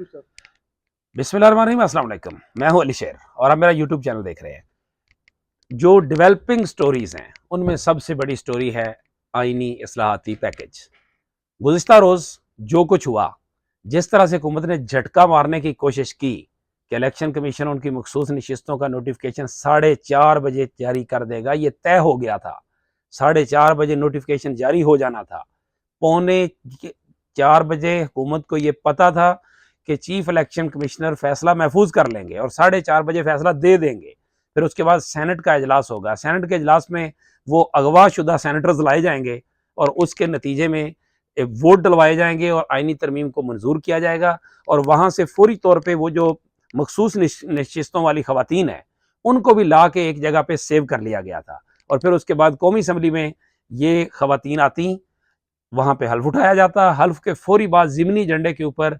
बिस्मिल्लाहिर्रहमानिर्रहीम, अस्सलाम वालेकुम। मैं हूं अली शेर और आप मेरा यूट्यूब चैनल देख रहे हैं। जो डेवलपिंग स्टोरीज हैं उनमें सबसे बड़ी स्टोरी है आईनी इस्लाहाती पैकेज। गुज़िश्ता रोज़ जो कुछ हुआ, जिस तरह से हुकूमत ने झटका मारने की कोशिश की कि इलेक्शन कमीशन उनकी मखसूस नशिस्तों का नोटिफिकेशन 4:30 बजे जारी कर देगा, ये तय हो गया था। 4:30 बजे नोटिफिकेशन जारी हो जाना था। 3:45 हुकूमत को ये पता था कि चीफ इलेक्शन कमिश्नर फैसला महफूज कर लेंगे और 4:30 फैसला दे देंगे। फिर उसके बाद सेनेट का इजलास होगा। सेनेट के इजलास में वो अगवा शुदा सेनेटर्स लाए जाएंगे और उसके नतीजे में वोट डलवाए जाएंगे और आईनी तरमीम को मंजूर किया जाएगा। और वहाँ से फौरी तौर पर वो जो मखसूस नशिस्तों वाली खवातीन है उनको भी ला के एक जगह पे सेव कर लिया गया था। और फिर उसके बाद कौमी असम्बली में ये खवातीन आती, वहाँ पे हल्फ उठाया जाता। हल्फ के फौरी बाद ज़िमनी झंडे के ऊपर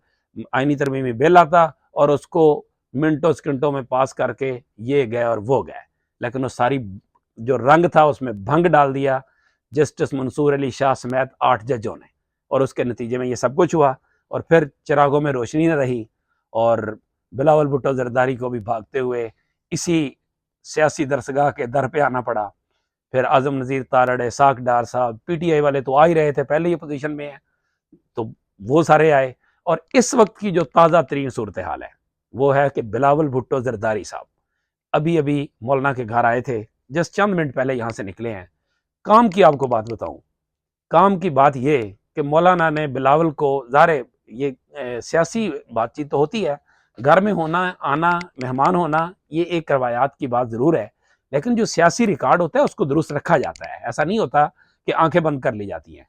आईनी तरमीमी बिल आता और उसको मिनटों सेकंडों में पास करके ये गए और वो गए। लेकिन वो सारी जो रंग था उसमें भंग डाल दिया जस्टिस मंसूर अली शाह समेत 8 जजों ने, और उसके नतीजे में ये सब कुछ हुआ। और फिर चिरागों में रोशनी न रही और बिलावल भुट्टो जरदारी को भी भागते हुए इसी सियासी दरसगाह के दर पे आना पड़ा। फिर आजम नज़ीर तारड़, इसाक डार साहब, पीटीआई वाले तो आ ही रहे थे, पहले ही पोजीशन में है, तो वो सारे आए। और इस वक्त की जो ताज़ा तरीन सूरत हाल है वो है कि बिलावल भुट्टो जरदारी साहब अभी अभी मौलाना के घर आए थे, जस्ट चंद मिनट पहले यहाँ से निकले हैं। काम की आपको बात बताऊं, काम की बात ये कि मौलाना ने बिलावल को, ज़ाहिर ये सियासी बातचीत तो होती है, घर में होना, आना, मेहमान होना, ये एक रवायात की बात ज़रूर है, लेकिन जो सियासी रिकॉर्ड होता है उसको दुरुस्त रखा जाता है। ऐसा नहीं होता कि आंखें बंद कर ली जाती हैं।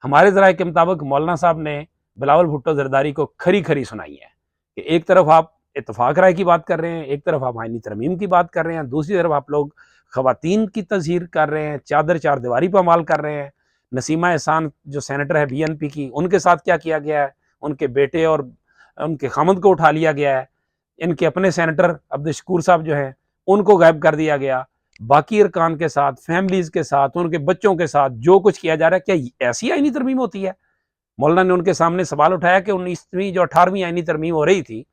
हमारे ज़राए के मुताबिक मौलाना साहब ने बिलावल भुट्टो जरदारी को खरी खरी सुनाई है कि एक तरफ आप इत्तफाक राय की बात कर रहे हैं, एक तरफ आप आईनी तरमीम की बात कर रहे हैं, दूसरी तरफ आप लोग खवातीन की तज़हीर कर रहे हैं, चादर चार दीवारी पर अमाल कर रहे हैं। नसीमा एहसान जो सेनेटर है बीएनपी की, उनके साथ क्या किया गया है, उनके बेटे और उनके खामद को उठा लिया गया है। इनके अपने सेनेटर अब्दुल शकूर साहब जो हैं उनको गायब कर दिया गया। बाकी अरकान के साथ, फैमिलीज के साथ, उनके बच्चों के साथ जो कुछ किया जा रहा है, क्या ऐसी आईनी तरमीम होती है? मौलाना ने उनके सामने सवाल उठाया कि 19वीं जो 18वीं आईनी तरमीम हो रही थी,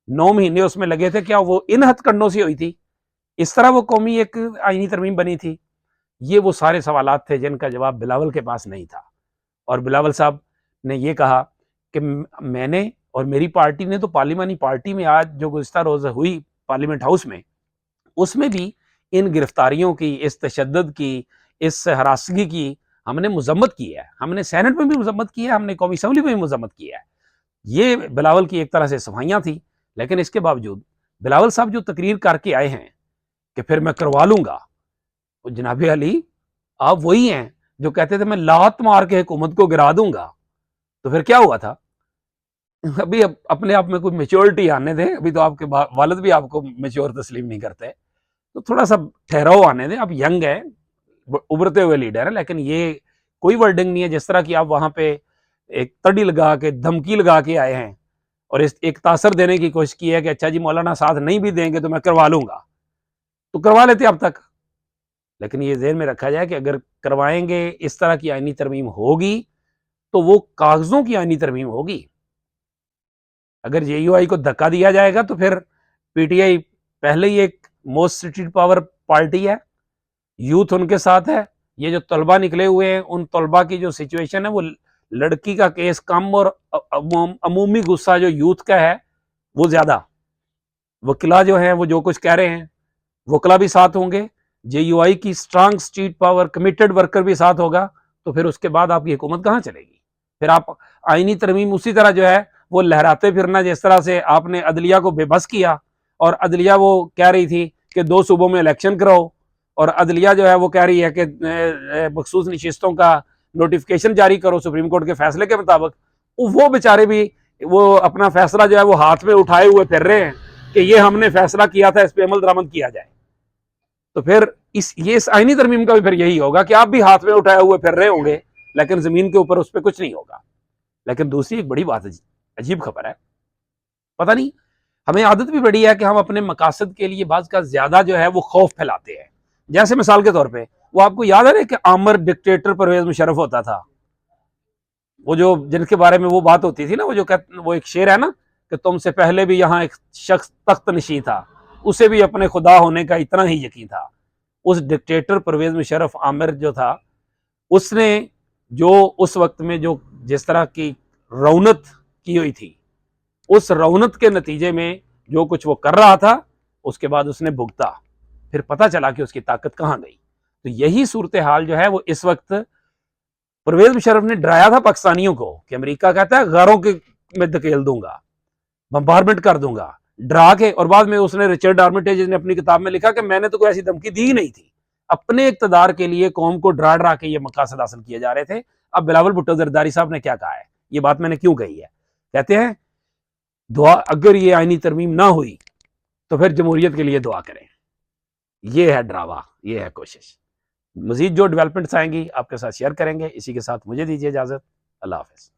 9 महीने उसमें लगे थे, क्या वो इन हथकंडों से हुई थी? इस तरह वो कौमी एक आईनी तरमीम बनी थी? ये वो सारे सवालात थे जिनका जवाब बिलावल के पास नहीं था। और बिलावल साहब ने ये कहा कि मैंने और मेरी पार्टी ने तो पार्लिमानी पार्टी में आज जो गुज़िश्ता रोज़ हुई पार्लियामेंट हाउस में, उसमें भी इन गिरफ्तारियों की, इस तशद्दुद की, इस हरासगी की हमने मजम्मत की है। हमने सेनेट में भी मजम्मत की है, हमने कौमी असम्बली में भी मजम्मत की है। ये बिलावल की एक तरह से सफाइयाँ थी। लेकिन इसके बावजूद बिलावल साहब जो तकरीर करके आए हैं कि फिर मैं करवा लूंगा, तो जनाब अली आप वही हैं जो कहते थे मैं लात मार के हुकूमत को गिरा दूंगा। तो फिर क्या हुआ था? अभी अपने आप में कोई मेच्योरिटी आने दें। अभी तो आपके वालिद भी आपको मेच्योर तस्लीम नहीं करते, तो थोड़ा सा ठहराव आने दें। आप यंग है, उभरते हुए लीडर है, लेकिन ये कोई वर्डिंग नहीं है जिस तरह की आप वहां पे एक तड़ी लगा के, धमकी लगा के आए हैं और इस एक तासर देने की कोशिश की है कि अच्छा जी मौलाना साथ नहीं भी देंगे तो मैं करवा लूंगा। तो करवा लेते अब तक। लेकिन ये ज़हन में रखा जाए कि अगर करवाएंगे, इस तरह की आईनी तरमीम होगी तो वो कागजों की आईनी तरमीम होगी। अगर जेयूआई को धक्का दिया जाएगा तो फिर पीटीआई पहले ही एक मोस्ट स्ट्रीट पावर पार्टी है, यूथ उनके साथ है। ये जो तलबा निकले हुए हैं, उन तलबा की जो सिचुएशन है, वो लड़की का केस कम और अमूमी गुस्सा जो यूथ का है वो ज्यादा। वकीला जो है वो जो कुछ कह रहे हैं, वकला भी साथ होंगे, जेयूआई की strong street power committed worker भी साथ होगा। तो फिर उसके बाद आपकी हुकूमत कहाँ चलेगी? फिर आप आईनी तरमीम उसी तरह जो है वो लहराते फिरना, जिस तरह से आपने अदलिया को बेबस किया और अदलिया वो कह रही थी कि 2 सूबों में इलेक्शन कराओ, और अदलिया जो है वो कह रही है कि मखसूस नशिस्तों का नोटिफिकेशन जारी करो सुप्रीम कोर्ट के फैसले के मुताबिक। वो बेचारे भी वो अपना फैसला जो है वो हाथ में उठाए हुए फिर रहे हैं कि ये हमने फैसला किया था, इस पर अमल दरामद किया जाए। तो फिर इस आईनी तरमीम का भी फिर यही होगा कि आप भी हाथ में उठाए हुए फिर रहे होंगे, लेकिन जमीन के ऊपर उस पर कुछ नहीं होगा। लेकिन दूसरी एक बड़ी बात अजीब खबर है, पता नहीं हमें आदत भी बड़ी है कि हम अपने मकासद के लिए बाज़ का ज्यादा जो है वो खौफ फैलाते हैं। जैसे मिसाल के तौर पे वो आपको याद है ना कि आमर डिक्टेटर परवेज मुशर्रफ होता था, वो जो जिनके बारे में वो बात होती थी ना, वो जो वो एक शेर है ना کہ تم سے پہلے بھی یہاں ایک شخص تخت نشین تھا، اسے بھی اپنے خدا ہونے کا اتنا ہی یقین تھا۔ اس ڈکٹیٹر پرویز مشرف عامر جو تھا، اس نے جو اس وقت میں جو جس طرح کی رونت کی ہوئی تھی، اس رونت کے نتیجے میں جو کچھ وہ کر رہا تھا، اس کے بعد اس نے بھگتا، پھر پتہ چلا کہ اس کی طاقت کہاں گئی۔ تو یہی صورتحال جو ہے وہ اس وقت پرویز مشرف نے ڈرایا تھا پاکستانیوں کو کہ امریکہ کہتا ہے غاروں کے میں دھکیل دوں گا، بمبارمنٹ کر دوں گا، ڈرا کے، اور بعد میں اس نے رچرڈ آرمیٹیج نے اپنی کتاب میں لکھا کہ میں نے تو کوئی ایسی دھمکی دی ہی نہیں تھی، اپنے اقتدار کے لیے قوم کو ڈرا ڈرا کے یہ مقاصد حاصل کیے جا رہے تھے۔ اب بلاول بھٹو زرداری صاحب نے کیا کہا ہے، یہ بات میں نے کیوں کہی ہے، کہتے ہیں دعا، اگر یہ آئینی ترمیم نہ ہوئی تو پھر جمہوریت کے لیے دعا کریں۔ یہ ہے ڈراوا، یہ ہے کوشش۔ مزید جو ڈیولپمنٹس آئیں گی آپ کے ساتھ شیئر کریں گے۔ اسی کے ساتھ مجھے دیجیے اجازت، اللہ حافظ۔